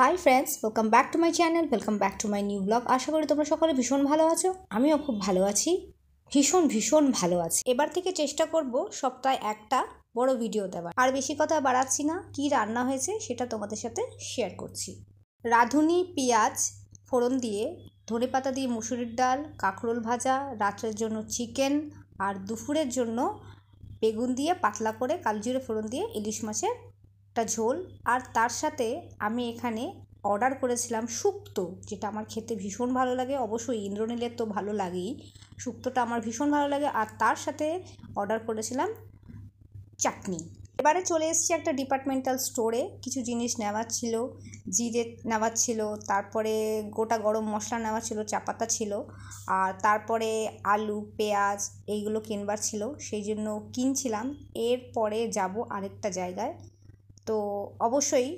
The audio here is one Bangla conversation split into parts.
High friends, welcome back to my channel, welcome back to my new blog. আশা করি তোমরা সকলে ভীষণ ভালো আছো। আমিও খুব ভালো আছি, ভীষণ ভালো আছি। এবার থেকে চেষ্টা করব সপ্তাহে একটা বড় ভিডিও দেওয়ার। আর বেশি কথা বাড়াচ্ছি না, কি রান্না হয়েছে সেটা তোমাদের সাথে শেয়ার করছি। রাঁধুনি পেঁয়াজ ফোড়ন দিয়ে, ধনেপাতা দিয়ে মুসুরির ডাল, কাঁকরোল ভাজা, রাত্রের জন্য চিকেন, আর দুপুরের জন্য বেগুন দিয়ে পাতলা করে কালো জিরে ফোড়ন দিয়ে ইলিশ মাছের একটা ঝোল। আর তার সাথে আমি এখানে অর্ডার করেছিলাম শুক্তো, যেটা আমার খেতে ভীষণ ভালো লাগে। অবশ্যই ইন্দ্রনীলের তো ভালো লাগেই, শুক্তোটা আমার ভীষণ ভালো লাগে। আর তার সাথে অর্ডার করেছিলাম চাটনি। এবারে চলে এসেছি একটা ডিপার্টমেন্টাল স্টোরে, কিছু জিনিস নেওয়ার ছিল। জিরে নেওয়ার ছিল, তারপরে গোটা গরম মশলা নেওয়ার ছিল, চা পাতা ছিল, আর তারপরে আলু পেঁয়াজ এইগুলো কিনবার ছিল, সেই জন্য কিনছিলাম। এরপরে যাব আরেকটা জায়গায়, তো অবশ্যই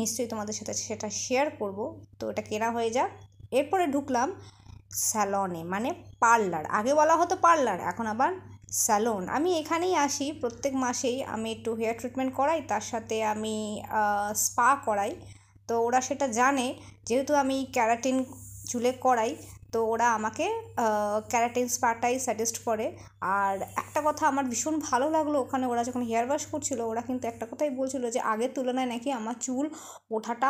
নিশ্চয়ই তোমাদের সাথে সেটা শেয়ার করব। তো এটা কেনা হয়ে যাক। এরপরে ঢুকলাম স্যালনে, মানে পার্লার। আগে বলা হতো পার্লার, এখন আবার স্যালন। আমি এখানেই আসি প্রত্যেক মাসেই। আমি একটু হেয়ার ট্রিটমেন্ট করাই, তার সাথে আমি স্পা করাই। তো ওরা সেটা জানে, যেহেতু আমি ক্যারাটিন চুলে করাই, তো ওরা আমাকে ক্যারাটিন স্পাটাই সাজেস্ট করে। আর একটা কথা আমার ভীষণ ভালো লাগলো, ওখানে ওরা যখন হেয়ার ওয়াশ করছিল, ওরা কিন্তু একটা কথাই বলছিল যে আগের তুলনায় নাকি আমার চুল ওঠাটা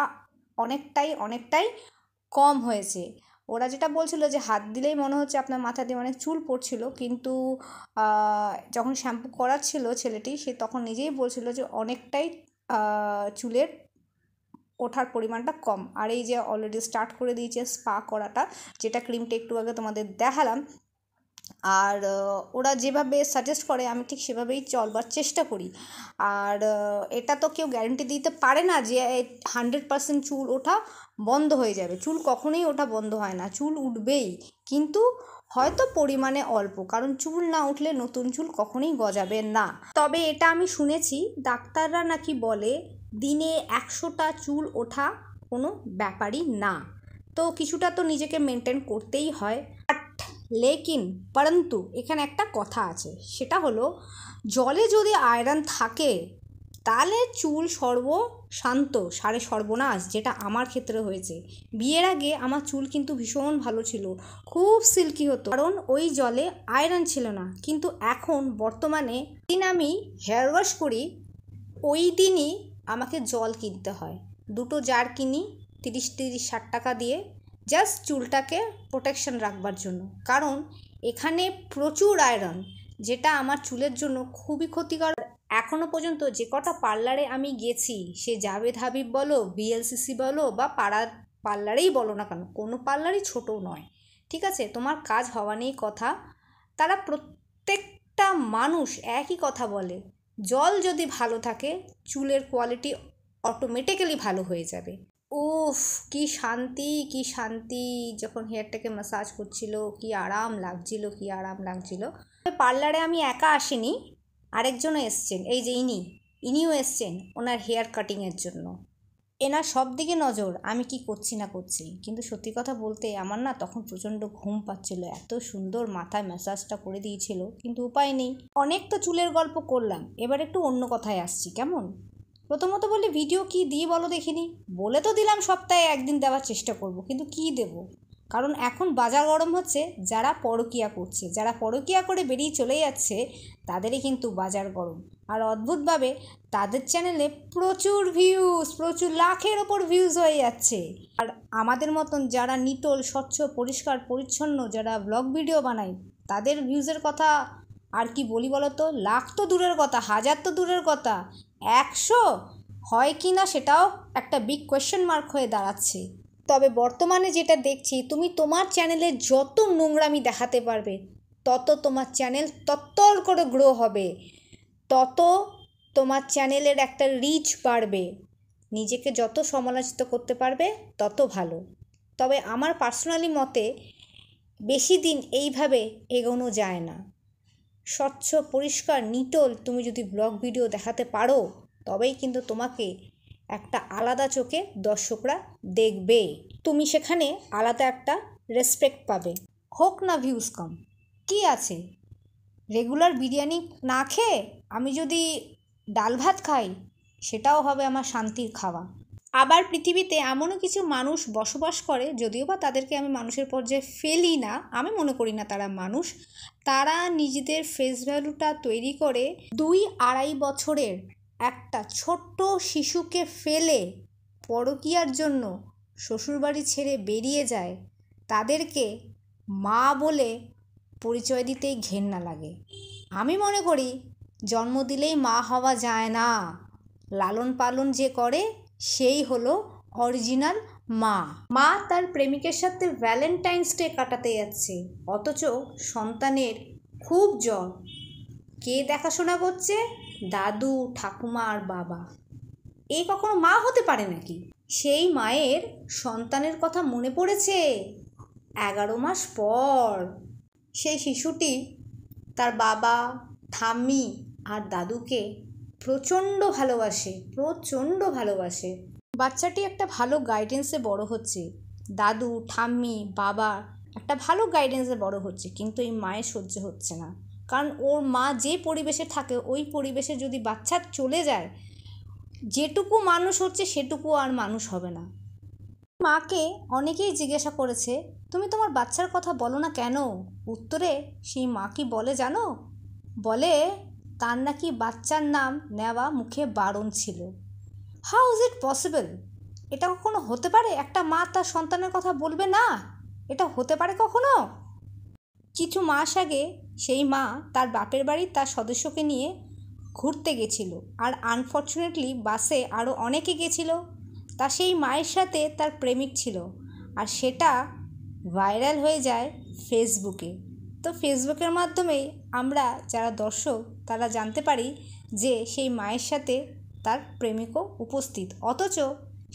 অনেকটাই কম হয়েছে। ওরা যেটা বলছিল যে হাত দিলেই মনে হচ্ছে আপনার মাথা দিয়ে অনেক চুল পড়ছিল, কিন্তু যখন শ্যাম্পু করাচ্ছিল ছেলেটি, সে তখন নিজেই বলছিল যে অনেকটাই চুলের ওঠার পরিমাণটা কম। আর এই যে অলরেডি স্টার্ট করে দিয়েছে স্পা করাটা, যেটা ক্রিমটা একটু আগে তোমাদের দেখালাম। আর ওরা যেভাবে সাজেস্ট করে আমি ঠিক সেভাবেই চলবার চেষ্টা করি। আর এটা তো কেউ গ্যারেন্টি দিতে পারে না যে 100% চুল ওঠা বন্ধ হয়ে যাবে। চুল কখনোই ওঠা বন্ধ হয় না, চুল উঠবেই, কিন্তু হয়তো পরিমাণে অল্প, কারণ চুল না উঠলে নতুন চুল কখনোই গজাবে না। তবে এটা আমি শুনেছি, ডাক্তাররা নাকি বলে দিনে 100টা চুল ওঠা কোনো ব্যাপারই না। তো কিছুটা তো নিজেকে মেনটেন করতেই হয়। পরন্তু এখানে একটা কথা আছে, সেটা হলো জলে যদি আয়রন থাকে তাহলে চুল সর্বশান্ত সারে সর্বনাশ, যেটা আমার ক্ষেত্রে হয়েছে। বিয়ের আগে আমার চুল কিন্তু ভীষণ ভালো ছিল, খুব সিল্কি হতো, কারণ ওই জলে আয়রন ছিল না। কিন্তু এখন বর্তমানে দিন আমি হেয়ার ওয়াশ করি, ওই দিনই আমাকে জল কিনতে হয়। দুটো জার কিনি 30-60 টাকা দিয়ে, জাস্ট চুলটাকে প্রোটেকশন রাখবার জন্য। কারণ এখানে প্রচুর আয়রন, যেটা আমার চুলের জন্য খুবই ক্ষতিকর। এখনও পর্যন্ত যে কটা পার্লারে আমি গেছি, সে জাভেদ হাবিব বলো, বিএলসিসি বলো, বা পাড়ার পার্লারেই বলো না কেন, কোনো পার্লারই ছোটো নয়। ঠিক আছে, তোমার কাজ হওয়া নেই কথা। তারা প্রত্যেকটা মানুষ একই কথা বলে, জল যদি ভালো থাকে চুলের কোয়ালিটি অটোমেটিক্যালি ভালো হয়ে যাবে। উফ, কি শান্তি! যখন হেয়ারটাকে ম্যাসাজ করছিল, কি আরাম লাগছিল। পার্লারে আমি একা আসিনি, আরেকজনও এসছেন, এই যে ইনিও এসছেন ওনার হেয়ার কাটিংয়ের জন্য। এনার সব দিকে নজর, আমি কি করছি না করছি। কিন্তু সত্যি কথা বলতে আমার না তখন প্রচণ্ড ঘুম পাচ্ছিল, এত সুন্দর মাথায় ম্যাসাজটা করে দিয়েছিল, কিন্তু উপায় নেই। অনেক তো চুলের গল্প করলাম, এবার একটু অন্য কথায় আসছি, কেমন? প্রথমত বলি, ভিডিও কি দিই বলো দেখিনি। বলে তো দিলাম সপ্তাহে একদিন দেওয়ার চেষ্টা করব, কিন্তু কি দেব? কারণ এখন বাজার গরম হচ্ছে। যারা পরকীয়া করছে, যারা পরকীয়া করে বেরিয়ে চলে যাচ্ছে, তাদেরই কিন্তু বাজার গরম। আর অদ্ভুতভাবে তাদের চ্যানেলে প্রচুর ভিউজ, প্রচুর লাখের ওপর ভিউজ হয়ে যাচ্ছে। আর আমাদের মতন যারা নিটোল, স্বচ্ছ, পরিষ্কার পরিচ্ছন্ন, যারা ব্লগ ভিডিও বানায়, তাদের ভিউজের কথা আর কি বলি বলো তো? লাখ তো দূরের কথা, হাজার তো দূরের কথা, 100 হয় কি না সেটাও একটা বিগ কোয়েশ্চেন মার্ক হয়ে দাঁড়াচ্ছে। তবে বর্তমানে যেটা দেখছি, তুমি তোমার চ্যানেলে যত নোংরামি দেখাতে পারবে, তত তোমার চ্যানেল তত্তর করে গ্রো হবে, তত তোমার চ্যানেলের একটা রিচ বাড়বে। নিজেকে যত সমালোচিত করতে পারবে তত ভালো। তবে আমার পার্সোনালি মতে বেশি দিন এইভাবে এগোনো যায় না। স্বচ্ছ পরিষ্কার নিটোল তুমি যদি ব্লগ ভিডিও দেখাতে পারো, তবেই কিন্তু তোমাকে একটা আলাদা চোখে দর্শকরা দেখবে। তুমি সেখানে আলাদা একটা রেসপেক্ট পাবে। হোক না ভিউজ কম, কি আছে? রেগুলার বিরিয়ানি না খেয়ে আমি যদি ডাল ভাত খাই, সেটাও হবে আমার শান্তির খাওয়া। আবার পৃথিবীতে এমনও কিছু মানুষ বসবাস করে, যদিও বা তাদেরকে আমি মানুষের পর্যায়ে ফেলি না, আমি মনে করি না তারা মানুষ। তারা নিজেদের ফেস ভ্যালুটা তৈরি করে 2-2.5 বছরের একটা ছোট্ট শিশুকে ফেলে পরকীয়ার জন্য শ্বশুরবাড়ি ছেড়ে বেরিয়ে যায়। তাদেরকে মা বলে পরিচয় দিতেই ঘেন্না লাগে। আমি মনে করি জন্ম দিলেই মা হওয়া যায় না, লালন পালন যে করে সেই হলো অরিজিনাল মা। মা তার প্রেমিকের সাথে ভ্যালেন্টাইন্স ডে কাটাতে যাচ্ছে, অথচ সন্তানের খুব জ্বর। কে দেখাশোনা করছে? দাদু, ঠাকুমা আর বাবা। এই কখনো মা হতে পারে নাকি? সেই মায়ের সন্তানের কথা মনে পড়েছে 11 মাস পর। সেই শিশুটি তার বাবা, ঠাম্মি আর দাদুকে প্রচণ্ড ভালোবাসে। বাচ্চাটি একটা ভালো গাইডেন্সে বড় হচ্ছে, দাদু, ঠাম্মি, বাবা একটা ভালো গাইডেন্সে বড় হচ্ছে, কিন্তু এই মায়ের সহ্য হচ্ছে না। কারণ ওর মা যে পরিবেশে থাকে ওই পরিবেশে যদি বাচ্চা চলে যায়, যেটুকু মানুষ হচ্ছে সেটুকু আর মানুষ হবে না। মাকে অনেকেই জিজ্ঞাসা করেছে, তুমি তোমার বাচ্চার কথা বলো না কেন? উত্তরে সেই মা কি বলে জানো? বলে তার নাকি বাচ্চার নাম নেওয়া মুখে বারণ ছিল। How is it possible? এটা কখনো হতে পারে? একটা মা তার সন্তানের কথা বলবে না? এটা হতে পারে কখনো? কিছু মাস আগে সেই মা তার বাপের বাড়ি তার সদস্যকে নিয়ে ঘুরতে গেছিল, আর আনফর্চুনেটলি বাসে আরও অনেকে গেছিল। তা সেই মায়ের সাথে তার প্রেমিক ছিল, আর সেটা ভাইরাল হয়ে যায় ফেসবুকে। তো ফেসবুকের মাধ্যমেই আমরা যারা দর্শক তারা জানতে পারি যে সেই মায়ের সাথে তার প্রেমিকও উপস্থিত, অথচ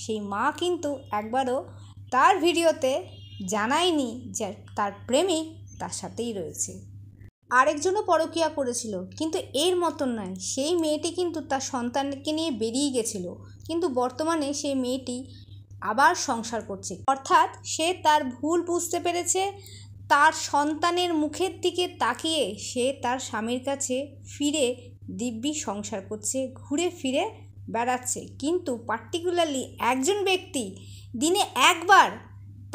সেই মা কিন্তু একবারও তার ভিডিওতে জানায়নি যে তার প্রেমিক তার সাথেই রয়েছে। আরেকজনও পরকীয়া করেছিল, কিন্তু এর মতন নয়। সেই মেয়েটি কিন্তু তার সন্তানকে নিয়ে বেরিয়ে গেছিল, কিন্তু বর্তমানে সেই মেয়েটি আবার সংসার করছে। অর্থাৎ সে তার ভুল বুঝতে পেরেছে, তার সন্তানের মুখের দিকে তাকিয়ে সে তার স্বামীর কাছে ফিরে দিব্যি সংসার করছে, ঘুরে ফিরে বেড়াচ্ছে। কিন্তু পার্টিকুলারলি একজন ব্যক্তি দিনে একবার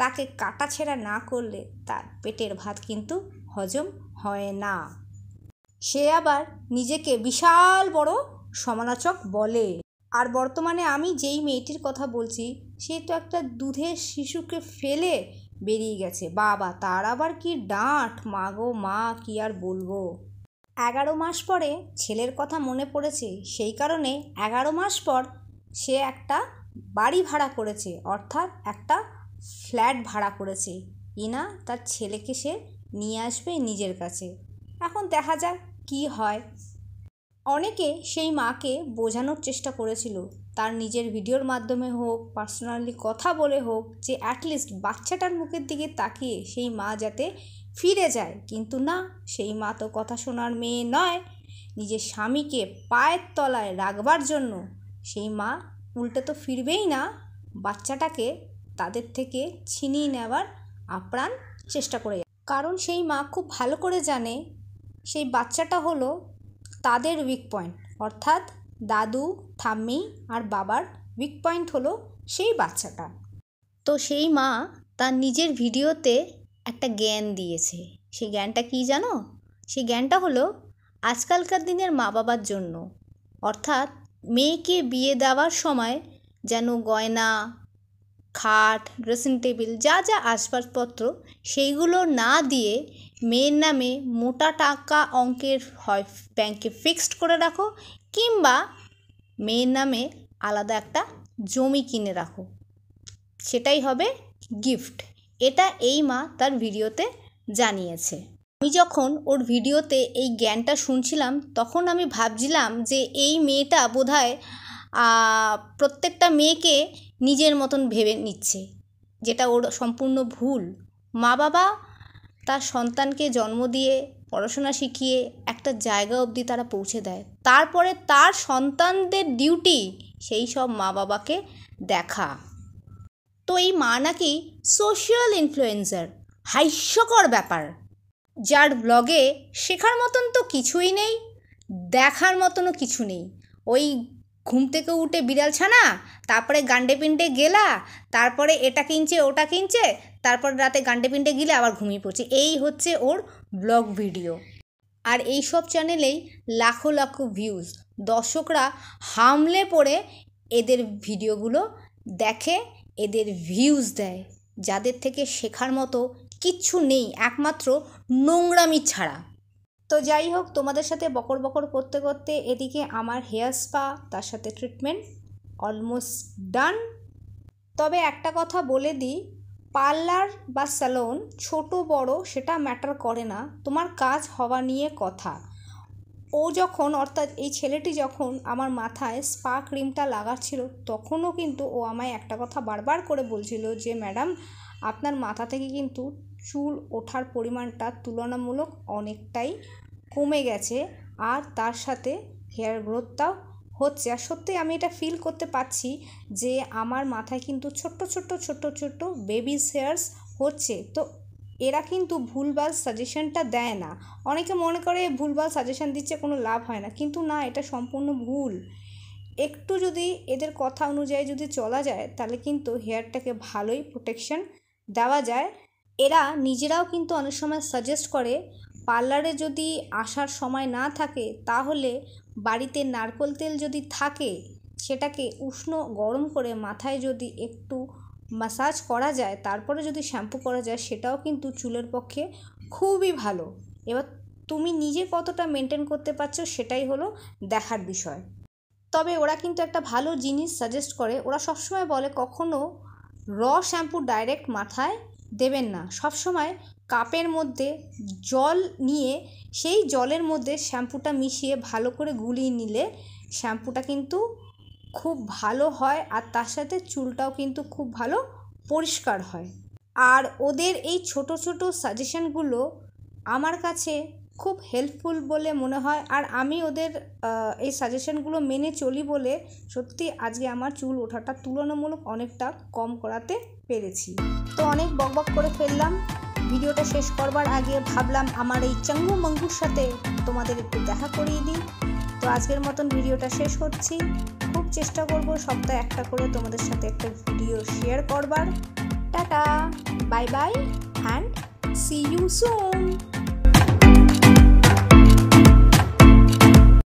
তাকে কাটাছেঁড়া না করলে তার পেটের ভাত কিন্তু হজম হয় না। সে আবার নিজেকে বিশাল বড় সমালোচক বলে। আর বর্তমানে আমি যেই মেয়েটির কথা বলছি, সে তো একটা দুধের শিশুকে ফেলে বেরিয়ে গেছে। বাবা, তার আবার কি ডাঁট! মা গো মা, কি আর বলবো। 11 মাস পরে ছেলের কথা মনে পড়েছে, সেই কারণে 11 মাস পর সে একটা বাড়ি ভাড়া করেছে, অর্থাৎ একটা ফ্ল্যাট ভাড়া করেছে কিনা তার ছেলেকে সে নিয়ে আসবে নিজের কাছে। এখন দেখা যাক কি হয়। অনেকে সেই মাকে বোঝানোর চেষ্টা করেছিল, তার নিজের ভিডিওর মাধ্যমে হোক, পার্সোনালি কথা বলে হোক, যে অ্যাটলিস্ট বাচ্চাটার মুখের দিকে তাকিয়ে সেই মা যাতে ফিরে যায়। কিন্তু না, সেই মা তো কথা শোনার মেয়ে নয়। নিজের স্বামীকে পায়ের তলায় রাখবার জন্য সেই মা উল্টে তো ফিরবেই না, বাচ্চাটাকে তাদের থেকে ছিনিয়ে নেওয়ার আপ্রাণ চেষ্টা করে। কারণ সেই মা খুব ভালো করে জানে সেই বাচ্চাটা হলো তাদের উইক পয়েন্ট, অর্থাৎ দাদু, ঠাম্মি আর বাবার উইক পয়েন্ট হলো সেই বাচ্চাটা। তো সেই মা তার নিজের ভিডিওতে একটা জ্ঞান দিয়েছে। সেই জ্ঞানটা কী জানো? সেই জ্ঞানটা হলো আজকালকার দিনের মা বাবার জন্য, অর্থাৎ মেয়েকে বিয়ে দেওয়ার সময় যেন গয়না, খাট, ড্রেসিং টেবিল, যা যা আসবাবপত্র সেইগুলো না দিয়ে মেয়ের নামে মোটা টাকা অঙ্কের হয় ব্যাংকে ফিক্সড করে রাখো, কিংবা মেয়ের নামে আলাদা একটা জমি কিনে রাখো, সেটাই হবে গিফট। এটা এই মা তার ভিডিওতে জানিয়েছে। আমি যখন ওর ভিডিওতে এই জ্ঞানটা শুনছিলাম তখন আমি ভাবছিলাম যে এই মেয়েটা বোধহয় প্রত্যেকটা মেয়েকে নিজের মতন ভেবে নিচ্ছে, যেটা ওর সম্পূর্ণ ভুল। মা বাবা তার সন্তানকে জন্ম দিয়ে পড়াশোনা শিখিয়ে একটা জায়গা অবধি তারা পৌঁছে দেয়, তারপরে তার সন্তানদের ডিউটি সেই সব মা বাবাকে দেখা। তো এই মা নাকি সোশ্যাল ইনফ্লুয়েন্সার, হাস্যকর ব্যাপার, যার ব্লগে শেখার মতন তো কিছুই নেই, দেখার মতনও কিছু নেই। ওই ঘুম থেকে উঠে বিড়াল ছানা, তারপরে গান্ডে পিন্ডে গেলা, তারপরে এটা কিনছে ওটা কিনছে, তারপর রাতে গান্ডে পিন্ডে গিলে আবার ঘুমিয়ে পড়ছে। এই হচ্ছে ওর ব্লগ ভিডিও। আর এই সব চ্যানেলেই লাখো লাখো ভিউজ, দর্শকরা হামলে পড়ে এদের ভিডিওগুলো দেখে, এদের ভিউজ দেয়, যাদের থেকে শেখার মতো কিচ্ছু নেই একমাত্র নোংরামি ছাড়া। তো যাই হোক, তোমাদের সাথে বকর বকর করতে করতে এদিকে আমার হেয়ার স্পা তার সাথে ট্রিটমেন্ট অলমোস্ট ডান। তবে একটা কথা বলে দিই, পার্লার বা স্যালন ছোট বড় সেটা ম্যাটার করে না, তোমার কাজ হওয়া নিয়ে কথা। ও যখন, অর্থাৎ এই ছেলেটি যখন আমার মাথায় স্পা ক্রিমটা লাগাচ্ছিল, তখনও কিন্তু ও আমায় একটা কথা বারবার করে বলছিল যে ম্যাডাম, আপনার মাথা থেকে কিন্তু চুল ওঠার পরিমাণটা তুলনামূলক অনেকটাই কমে গেছে, আর তার সাথে হেয়ার গ্রোথটাও হচ্ছে। আর সত্যিই আমি এটা ফিল করতে পারছি যে আমার মাথায় কিন্তু ছোট্ট ছোট্ট ছোট্ট ছোট্ট বেবিস হেয়ার্স হচ্ছে। তো এরা কিন্তু ভুলভাল সাজেশনটা দেয় না। অনেকে মনে করে ভুলভাল সাজেশন দিচ্ছে, কোনো লাভ হয় না, কিন্তু না, এটা সম্পূর্ণ ভুল। একটু যদি এদের কথা অনুযায়ী যদি চলা যায়, তাহলে কিন্তু হেয়ারটাকে ভালোই প্রোটেকশন দেওয়া যায়। এরা নিজেরাও কিন্তু অনেক সময় সাজেস্ট করে, পার্লারে যদি আসার সময় না থাকে, তাহলে বাড়িতে নারকেল তেল যদি থাকে, সেটাকে উষ্ণ গরম করে মাথায় যদি একটু ম্যাসাজ করা যায়, তারপরে যদি শ্যাম্পু করা যায়, সেটাও কিন্তু চুলের পক্ষে খুবই ভালো। এবার তুমি নিজে কতটা মেনটেন করতে পারছো, সেটাই হলো দেখার বিষয়। তবে ওরা কিন্তু একটা ভালো জিনিস সাজেস্ট করে, ওরা সবসময় বলে কখনো র শ্যাম্পু ডাইরেক্ট মাথায় দেবেন না, সবসময় কাপের মধ্যে জল নিয়ে সেই জলের মধ্যে শ্যাম্পুটা মিশিয়ে ভালো করে গুলিয়ে নিলে শ্যাম্পুটা কিন্তু খুব ভালো হয়, আর তার সাথে চুলটাও কিন্তু খুব ভালো পরিষ্কার হয়। আর ওদের এই ছোট ছোট সাজেশনগুলো আমার কাছে খুব হেল্পফুল বলে মনে হয়, আর আমি ওদের এই সাজেশনগুলো মেনে চলি বলে সত্যি আজকে আমার চুল ওঠাটা তুলনামূলক অনেকটা কম করাতে পেরেছি। তো অনেক বকবক করে ফেললাম। ভিডিওটা শেষ করবার আগে ভাবলাম আমার এই চাঙ্গু মাঙ্গুর সাথে তোমাদের একটু দেখা করিয়ে দিই। তো আজকের মতন ভিডিওটা শেষ করছি। খুব চেষ্টা করব সপ্তাহে একটা করে তোমাদের সাথে একটা ভিডিও শেয়ার করবার। Tata, bye bye, and see you soon.